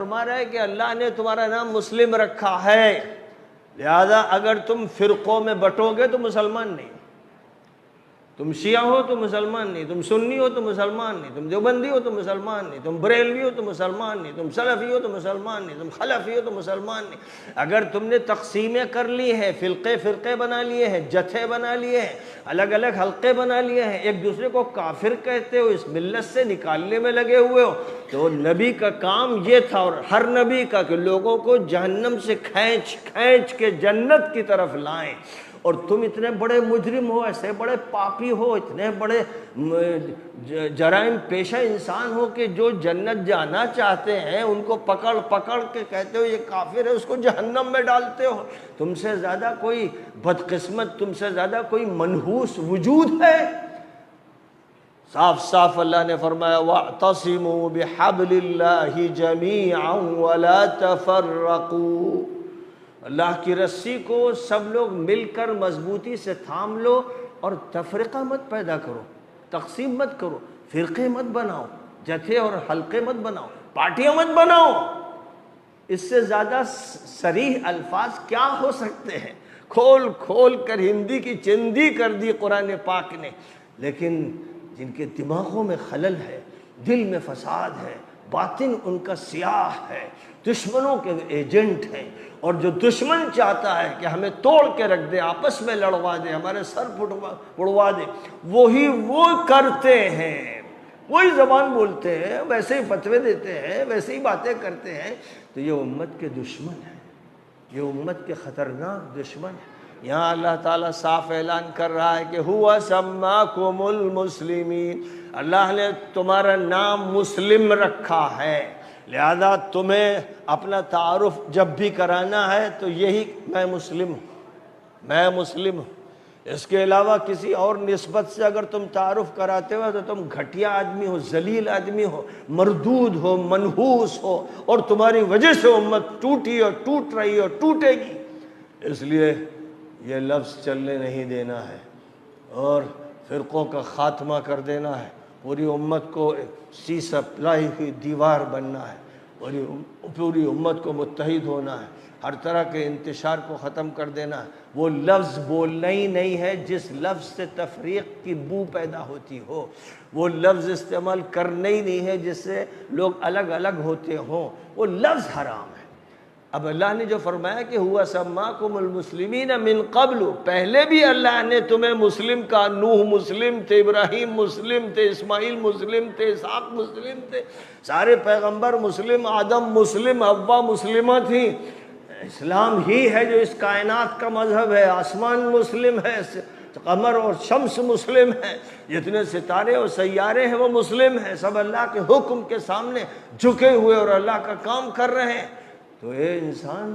فرما رہا ہے کہ اللہ نے تمہارا نام مسلم رکھا ہے، لہذا اگر تم فرقوں میں بٹو گے تو مسلمان نہیں، تم شیعہ ہو تو مسلمان نہیں، تم سنی ہو تو مسلمان نہیں، تم دیوبندی ہو تو مسلمان نہیں، تم بریلوی ہو تو مسلمان نہیں، تم سلفی ہو تو مسلمان نہیں، تم خلفی ہو تو مسلمان نہیں۔ اگر تم نے تقسیمیں کر لی ہیں، فرقے بنا لیے ہیں، جتھے بنا لیے ہیں، الگ الگ حلقے بنا لیے ہیں، ایک دوسرے کو کافر کہتے ہو، اس ملت سے نکالنے میں لگے ہوئے ہو، تو نبی کا کام یہ تھا، اور ہر نبی کا، کہ لوگوں کو جہنم سے کھینچ کے جنت کی طرف لائیں۔ اور تم اتنے بڑے مجرم ہو، ایسے بڑے پاپی ہو، اتنے بڑے جرائم پیشہ انسان ہو کہ جو جنت جانا چاہتے ہیں ان کو پکڑ کے کہتے ہو یہ کافر ہے، اس کو جہنم میں ڈالتے ہو۔ تم سے زیادہ کوئی بدقسمت، تم سے زیادہ کوئی منحوس وجود ہے؟ صاف صاف اللہ نے فرمایا وَاعْتَصِمُوا بِحَبْلِ اللَّهِ جَمِيعًا وَلَا تَفَرَّقُوا، اللہ کی رسی کو سب لوگ مل کر مضبوطی سے تھام لو اور تفرقہ مت پیدا کرو، تقسیم مت کرو، فرقے مت بناؤ، جتھے اور حلقے مت بناؤ، پارٹیاں مت بناؤ۔ اس سے زیادہ صریح الفاظ کیا ہو سکتے ہیں؟ کھول کر ہندی کی چندی کر دی قرآن پاک نے۔ لیکن جن کے دماغوں میں خلل ہے، دل میں فساد ہے، باطن ان کا سیاہ ہے، دشمنوں کے ایجنٹ ہیں، اور جو دشمن چاہتا ہے کہ ہمیں توڑ کے رکھ دے، آپس میں لڑوا دے، ہمارے سر پڑوا دے، وہی وہ کرتے ہیں، وہی زبان بولتے ہیں، ویسے ہی فتوے دیتے ہیں، ویسے ہی باتیں کرتے ہیں۔ تو یہ امت کے دشمن ہیں، یہ امت کے خطرناک دشمن ہیں۔ یہاں اللہ تعالیٰ صاف اعلان کر رہا ہے کہ ہوا سماکم المسلمین، اللہ نے تمہارا نام مسلم رکھا ہے، لہذا تمہیں اپنا تعارف جب بھی کرانا ہے تو یہی میں مسلم ہوں، میں مسلم ہوں۔ اس کے علاوہ کسی اور نسبت سے اگر تم تعارف کراتے ہو تو تم گھٹیا آدمی ہو، ذلیل آدمی ہو، مردود ہو، منحوس ہو، اور تمہاری وجہ سے امت ٹوٹی اور ٹوٹ رہی اور ٹوٹے گی۔ اس لیے یہ لفظ چلنے نہیں دینا ہے اور فرقوں کا خاتمہ کر دینا ہے، پوری امت کو سی سپلائی ہوئی دیوار بننا ہے، پوری امت کو متحد ہونا ہے، ہر طرح کے انتشار کو ختم کر دینا ہے۔ وہ لفظ بولنا ہی نہیں ہے جس لفظ سے تفریق کی بو پیدا ہوتی ہو، وہ لفظ استعمال کرنا ہی نہیں ہے جس سے لوگ الگ الگ ہوتے ہوں، وہ لفظ حرام ہے۔ اب اللہ نے جو فرمایا کہ ہوا سماکم المسلمین من قبل، پہلے بھی اللہ نے تمہیں مسلم کا، نوح مسلم تھے، ابراہیم مسلم تھے، اسماعیل مسلم تھے، اسحاق مسلم تھے، سارے پیغمبر مسلم، آدم مسلم، حوا مسلمہ تھی۔ اسلام ہی ہے جو اس کائنات کا مذہب ہے، آسمان مسلم ہے، قمر اور شمس مسلم ہے، جتنے ستارے اور سیارے ہیں وہ مسلم ہیں، سب اللہ کے حکم کے سامنے جھکے ہوئے اور اللہ کا کام کر رہے ہیں۔ تو اے انسان،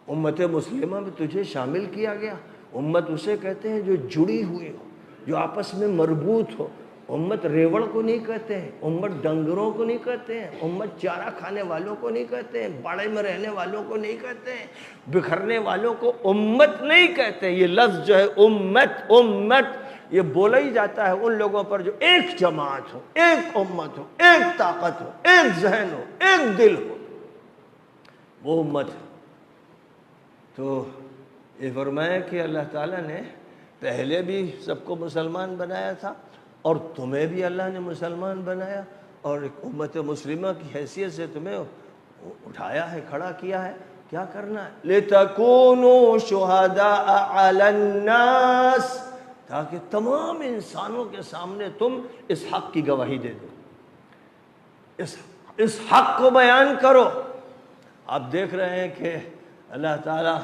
امت مسلمہ میں تجھے شامل کیا گیا۔ امت اسے کہتے ہیں جو جڑی ہوئی ہو، جو آپس میں مربوط ہو۔ امت ریوڑ کو نہیں کہتے ہیں، امت ڈنگروں کو نہیں کہتے ہیں، امت چارہ کھانے والوں کو نہیں کہتے ہیں، باڑے میں رہنے والوں کو نہیں کہتے ہیں، بکھرنے والوں کو امت نہیں کہتے ہیں۔ یہ لفظ جو ہے امت یہ بولا ہی جاتا ہے ان لوگوں پر جو ایک جماعت ہو، ایک امت ہو، ایک طاقت ہو، ایک ذہن ہو، ایک دل ہو، وہ امت ہے۔ تو یہ فرمایا کہ اللہ تعالیٰ نے پہلے بھی سب کو مسلمان بنایا تھا اور تمہیں بھی اللہ نے مسلمان بنایا، اور ایک امت مسلمہ کی حیثیت سے تمہیں اٹھایا ہے، کھڑا کیا ہے۔ کیا کرنا ہے؟ لِتَكُونُوا شُهَدَاءَ عَلَى النَّاسِ، تاکہ تمام انسانوں کے سامنے تم اس حق کی گواہی دے دو، اس حق کو بیان کرو۔ آپ دیکھ رہے ہیں کہ اللہ تعالیٰ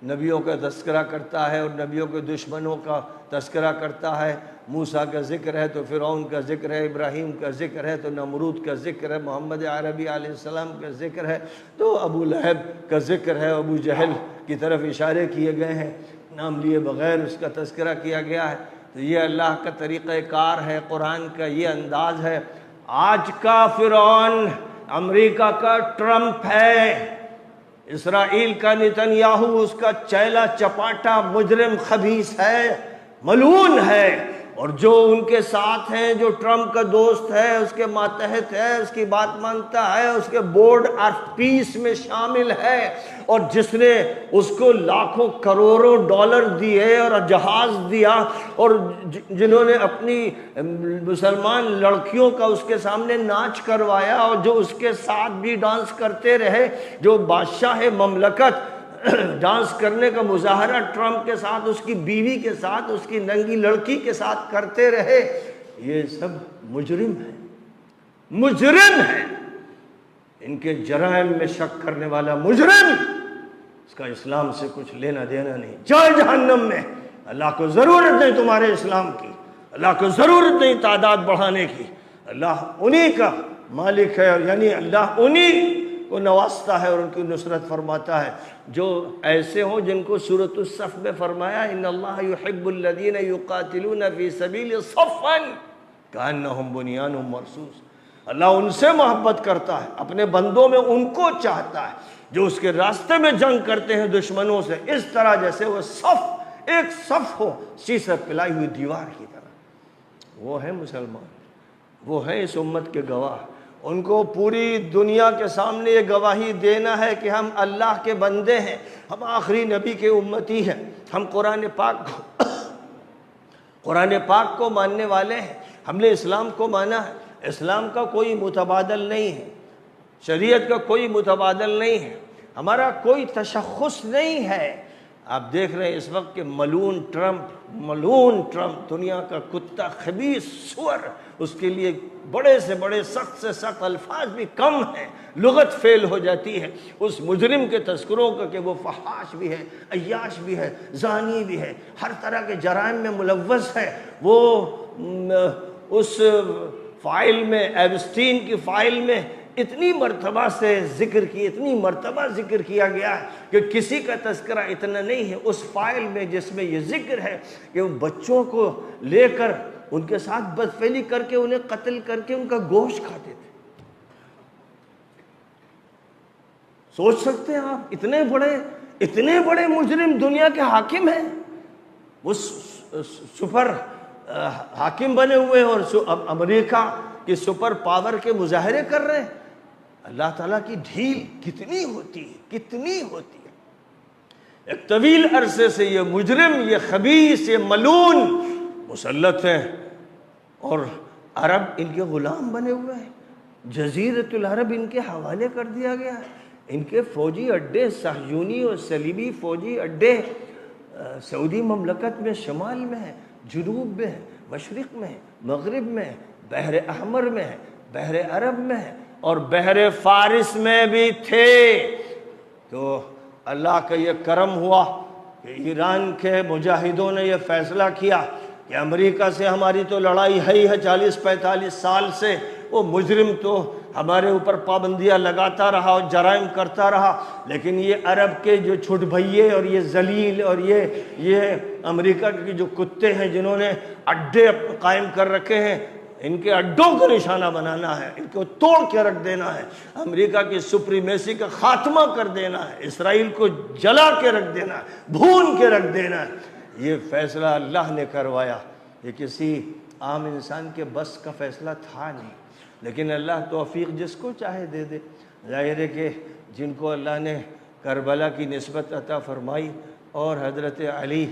نبیوں کا تذکرہ کرتا ہے اور نبیوں کے دشمنوں کا تذکرہ کرتا ہے۔ موسیٰ کا ذکر ہے تو فرعون کا ذکر ہے، ابراہیم کا ذکر ہے تو نمرود کا ذکر ہے، محمد عربی علیہ السلام کا ذکر ہے تو ابو لہب کا ذکر ہے، ابو جہل کی طرف اشارے کیے گئے ہیں، نام لیے بغیر اس کا تذکرہ کیا گیا ہے۔ تو یہ اللہ کا طریقہ کار ہے، قرآن کا یہ انداز ہے۔ آج کا فرعون امریکہ کا ٹرمپ ہے، اسرائیل کا نتنیاہو اس کا چیلا چپاٹا مجرم خبیث ہے، ملعون ہے۔ اور جو ان کے ساتھ ہیں، جو ٹرمپ کا دوست ہے، اس کے ماتحت ہے، اس کی بات مانتا ہے، اس کے بورڈ آف پیس میں شامل ہے، اور جس نے اس کو لاکھوں کروڑوں ڈالر دیے اور جہاز دیا، اور جنہوں نے اپنی مسلمان لڑکیوں کا اس کے سامنے ناچ کروایا، اور جو اس کے ساتھ بھی ڈانس کرتے رہے، جو بادشاہ مملکت ڈانس کرنے کا مظاہرہ ٹرمپ کے ساتھ، اس کی بیوی کے ساتھ، اس کی ننگی لڑکی کے ساتھ کرتے رہے، یہ سب مجرم ہیں، مجرم ہیں۔ ان کے جرائم میں شک کرنے والا مجرم، اس کا اسلام سے کچھ لینا دینا نہیں، جائے جہنم میں۔ اللہ کو ضرورت نہیں تمہارے اسلام کی، اللہ کو ضرورت نہیں تعداد بڑھانے کی، اللہ انہی کا مالک ہے، یعنی اللہ انہی کو نوازتا ہے اور ان کی نصرت فرماتا ہے، جو ایسے ہوں جن کو سورۃ الصف میں فرمایا ان اللہ یحب الذین یقاتلون فی سبیل صفا کأنہم بنیان مرصوص۔ اللہ ان سے محبت کرتا ہے، اپنے بندوں میں ان کو چاہتا ہے جو اس کے راستے میں جنگ کرتے ہیں دشمنوں سے، اس طرح جیسے وہ صف ایک صف ہو، سیسہ پلائی ہوئی دیوار کی طرح۔ وہ ہیں مسلمان، وہ ہیں اس امت کے گواہ، ان کو پوری دنیا کے سامنے یہ گواہی دینا ہے کہ ہم اللہ کے بندے ہیں، ہم آخری نبی کے امتی ہیں، ہم قرآن پاک کو ماننے والے ہیں، ہم نے اسلام کو مانا ہے، اسلام کا کوئی متبادل نہیں ہے، شریعت کا کوئی متبادل نہیں ہے، ہمارا کوئی تشخص نہیں ہے۔ آپ دیکھ رہے ہیں اس وقت کہ ملعون ٹرمپ دنیا کا کتا، خبیث سور، اس کے لیے بڑے سے بڑے سخت سے سخت الفاظ بھی کم ہیں، لغت فیل ہو جاتی ہے اس مجرم کے تذکروں کا کہ وہ فحاش بھی ہے، عیاش بھی ہے، زانی بھی ہے، ہر طرح کے جرائم میں ملوث ہے۔ وہ اس فائل میں، ایبسٹین کی فائل میں اتنی مرتبہ ذکر کیا گیا ہے کہ کسی کا تذکرہ اتنا نہیں ہے اس فائل میں جس میں یہ ذکر ہے کہ وہ بچوں کو لے کر ان کے ساتھ بدفعلی کر کے انہیں قتل کر کے ان کا گوشت کھاتے تھے۔ سوچ سکتے ہیں آپ، اتنے بڑے مجرم دنیا کے حاکم ہیں، وہ سپر حاکم بنے ہوئے ہیں اور امریکہ کی سپر پاور کے مظاہرے کر رہے ہیں۔ اللہ تعالیٰ کی ڈھیل کتنی ہوتی ہے۔ ایک طویل عرصے سے یہ مجرم، یہ خبیث، یہ ملعون مسلط ہیں، اور عرب ان کے غلام بنے ہوئے ہیں، جزیرۃ العرب ان کے حوالے کر دیا گیا ہے۔ ان کے فوجی اڈے، صہیونی اور صلیبی فوجی اڈے سعودی مملکت میں، شمال میں ہیں، جنوب میں ہیں، مشرق میں ہیں، مغرب میں ہیں، بحر احمر میں ہیں، بحر عرب میں ہیں، اور بحر فارس میں بھی تھے۔ تو اللہ کا یہ کرم ہوا کہ ایران کے مجاہدوں نے یہ فیصلہ کیا کہ امریکہ سے ہماری تو لڑائی ہے ہی ہے 40-45 سال سے، وہ مجرم تو ہمارے اوپر پابندیاں لگاتا رہا اور جرائم کرتا رہا، لیکن یہ عرب کے جو چھٹ بھئیے اور یہ ذلیل اور یہ امریکہ کے جو کتے ہیں جنہوں نے اڈے قائم کر رکھے ہیں، ان کے اڈوں کو نشانہ بنانا ہے، ان کو توڑ کے رکھ دینا ہے، امریکہ کی سپریمیسی کا خاتمہ کر دینا ہے، اسرائیل کو جلا کے رکھ دینا ہے، بھون کے رکھ دینا ہے۔ یہ فیصلہ اللہ نے کروایا، یہ کسی عام انسان کے بس کا فیصلہ تھا نہیں، لیکن اللہ توفیق جس کو چاہے دے دے۔ ظاہر ہے کہ جن کو اللہ نے کربلا کی نسبت عطا فرمائی اور حضرت علی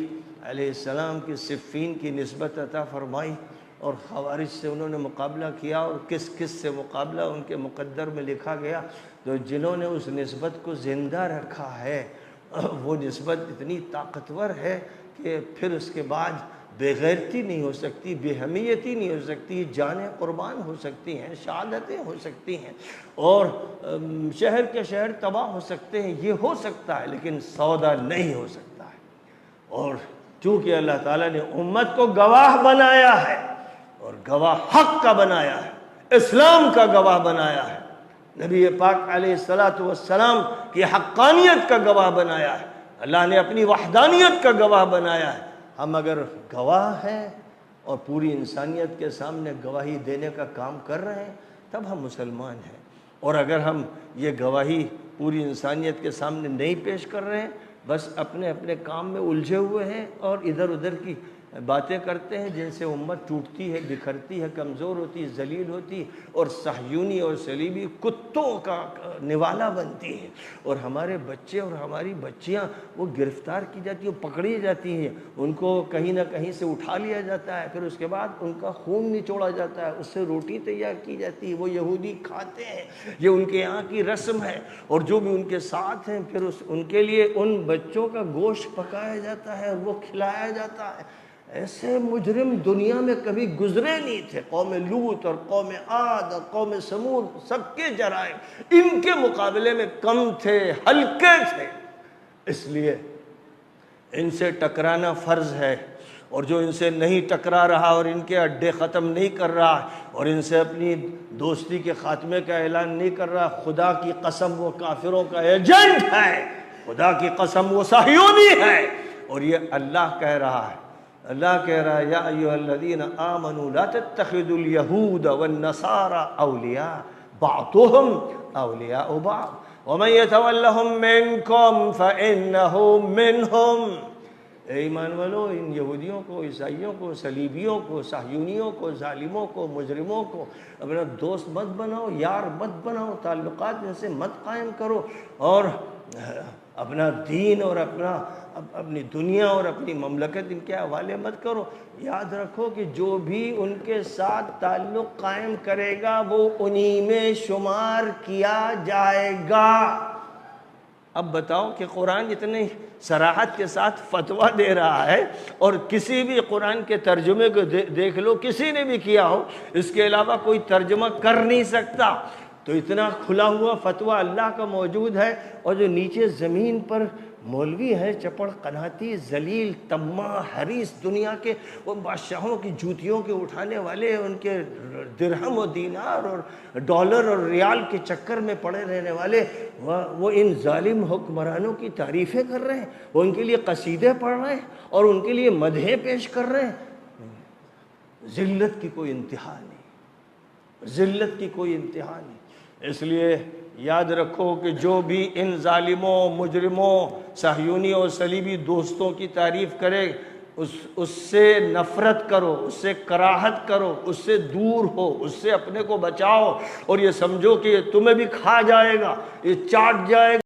علیہ السلام کی صفین کی نسبت عطا فرمائی، اور خوارج سے انہوں نے مقابلہ کیا، اور کس سے مقابلہ ان کے مقدر میں لکھا گیا، تو جنہوں نے اس نسبت کو زندہ رکھا ہے وہ نسبت اتنی طاقتور ہے کہ پھر اس کے بعد بے غیرتی نہیں ہو سکتی، بے حمیتی نہیں ہو سکتی، جانیں قربان ہو سکتی ہیں، شہادتیں ہو سکتی ہیں، اور شہر کے شہر تباہ ہو سکتے ہیں، یہ ہو سکتا ہے، لیکن سودا نہیں ہو سکتا ہے۔ اور چونکہ اللہ تعالیٰ نے امت کو گواہ بنایا ہے، اور گواہ حق کا بنایا ہے، اسلام کا گواہ بنایا ہے، نبی پاک علیہ السلام کی حقانیت کا گواہ بنایا ہے، اللہ نے اپنی وحدانیت کا گواہ بنایا ہے۔ ہم اگر گواہ ہیں اور پوری انسانیت کے سامنے گواہی دینے کا کام کر رہے ہیں تب ہم مسلمان ہیں، اور اگر ہم یہ گواہی پوری انسانیت کے سامنے نہیں پیش کر رہے ہیں، بس اپنے کام میں الجھے ہوئے ہیں اور ادھر ادھر کی باتیں کرتے ہیں جن سے امت ٹوٹتی ہے، بکھرتی ہے، کمزور ہوتی ہے، ذلیل ہوتی ہے، اور صہیونی اور صلیبی کتوں کا نوالا بنتی ہے، اور ہمارے بچے اور ہماری بچیاں وہ گرفتار کی جاتی ہیں، پکڑی جاتی ہیں، ان کو کہیں نہ کہیں سے اٹھا لیا جاتا ہے، پھر اس کے بعد ان کا خون نچوڑا جاتا ہے، اس سے روٹی تیار کی جاتی ہے، وہ یہودی کھاتے ہیں، یہ ان کے یہاں کی رسم ہے، اور جو بھی ان کے ساتھ ہیں پھر ان کے لیے ان بچوں کا گوشت پکایا جاتا ہے اور وہ کھلایا جاتا ہے۔ ایسے مجرم دنیا میں کبھی گزرے نہیں تھے۔ قوم لوط اور قوم عاد اور قوم سمود، سب کے جرائم ان کے مقابلے میں کم تھے، ہلکے تھے، اس لیے ان سے ٹکرانا فرض ہے، اور جو ان سے نہیں ٹکرا رہا اور ان کے اڈے ختم نہیں کر رہا اور ان سے اپنی دوستی کے خاتمے کا اعلان نہیں کر رہا، خدا کی قسم وہ کافروں کا ایجنٹ ہے، خدا کی قسم وہ صہیونی ہے۔ اور یہ اللہ کہہ رہا ہے، اللہ کہہ رہا ہے، یا ایھا الذین آمنوا لا تتخذوا اليہود والنصارى اولیاء بعضهم اولیاء بعض ومن یتولہم منکم فانہ منہم۔ اے ایمان والو، ان یہودیوں کو، عیسائیوں کو، صلیبیوں کو، صہیونیوں کو، ظالموں کو، مجرموں کو اپنا دوست مت بناؤ، یار مت بناؤ، تعلقات ان سے مت قائم کرو، اور اپنا دین اور اپنی دنیا اور اپنی مملکت ان کے حوالے مت کرو۔ یاد رکھو کہ جو بھی ان کے ساتھ تعلق قائم کرے گا وہ انہی میں شمار کیا جائے گا۔ اب بتاؤ کہ قرآن اتنے صراحت کے ساتھ فتویٰ دے رہا ہے، اور کسی بھی قرآن کے ترجمے کو دیکھ لو، کسی نے بھی کیا ہو، اس کے علاوہ کوئی ترجمہ کر نہیں سکتا، تو اتنا کھلا ہوا فتویٰ اللہ کا موجود ہے، اور جو نیچے زمین پر مولوی ہے، چپڑ قناتی، ذلیل، طماع، حریص، دنیا کے وہ بادشاہوں کی جوتیوں کے اٹھانے والے، ان کے درہم و دینار اور ڈالر اور ریال کے چکر میں پڑے رہنے والے، وہ ان ظالم حکمرانوں کی تعریفیں کر رہے ہیں، وہ ان کے لیے قصیدے پڑھ رہے ہیں اور ان کے لیے مدحیں پیش کر رہے ہیں۔ ذلت کی کوئی انتہا نہیں، ذلت کی کوئی انتہا نہیں۔ اس لیے یاد رکھو کہ جو بھی ان ظالموں، مجرموں، صہیونی اور صلیبی دوستوں کی تعریف کرے، اس سے نفرت کرو، اس سے کراہت کرو، اس سے دور ہو، اس سے اپنے کو بچاؤ، اور یہ سمجھو کہ یہ تمہیں بھی کھا جائے گا، یہ چاٹ جائے گا۔